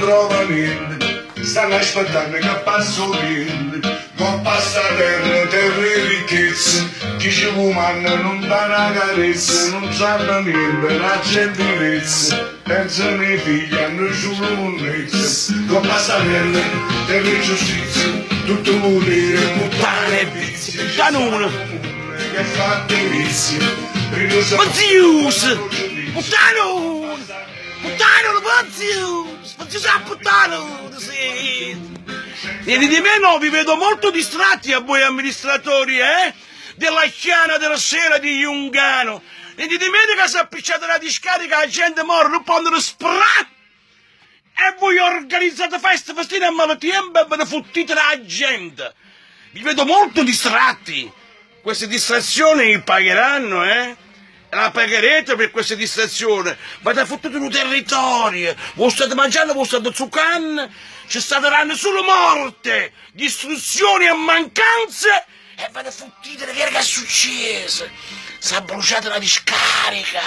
trova niente, stanno aspettando che passa niente, non passa terra e ricchezza, chi ci comanda non dà una carezza, non sanno niente, la gentilezza, pensano ai figli, hanno solo monnezza, non passa terra e giustizia, tutto potere, puttane e vizi, Puttanone! che fa delizia, Mazzius! Puttanone! Puttanone, Mazzius! Mazzius a puttanone, sì! Niente di meno, vi vedo molto distratti a voi amministratori, della Chiana della Sera di Jungano. Niente di meno che si è appicciata la discarica, la gente muore, non possono sprà! E voi organizzate feste, festine a maltempo e ve ne fottite la gente! Vi vedo molto distratti! Queste distrazioni pagheranno, La pagherete per queste distrazioni, ma da fottuto in un territorio, voi state mangiando, voi state zuccando, ci daranno solo morte, distruzioni e mancanze, e ve ne fottite che è successo? Si è bruciata la discarica,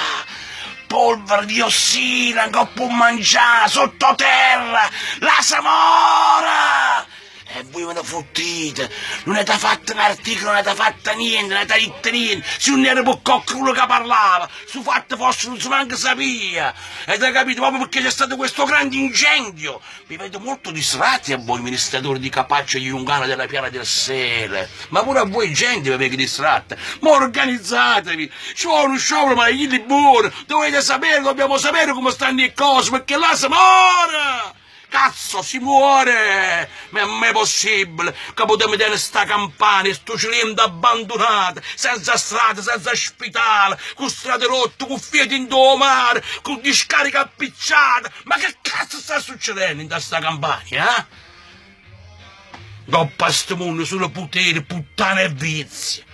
polvere, diossina, non può mangiare, sottoterra, la Samora! E voi ve ne fottite, non avete fatto un articolo, non avete fatto niente, non avete detto niente, se non era per qualcuno che parlava, su fatto forse non si manca sapia, avete capito, proprio perché c'è stato questo grande incendio, vi vedo molto distratti a voi amministratori di Capaccio e Jungano della Piana del Sele, ma pure a voi gente vi avete distratta, ma organizzatevi, ci vuole uno sciopero, ma gli buono, dovete sapere, dobbiamo sapere come stanno le cose, perché là si muore! Cazzo, si muore! Ma è possibile che potremmo tenere sta campagna, sto cilindro abbandonato, senza strada, senza ospitale, con strade rotte, con fieti in mare, con discariche appicciate? Ma che cazzo sta succedendo in questa campagna, Doppa sto mondo solo potere, puttane e vizi.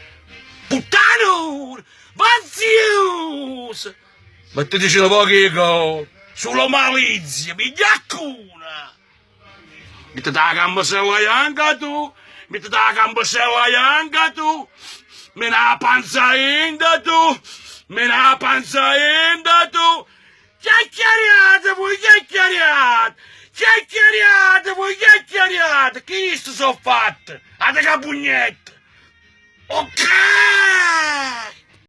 Puttano! Vanzius! Metteteci un poco sulla malizia, migliaccuna! Mettete la gambasella anche tu, mettete la gambasella anche tu, me la panza inda tu, me la panza inda tu, chiacchiariate voi, chiacchiariate, chiacchiariate voi, chiacchiariate, che sto so fatte? Ate capugnette! Ok!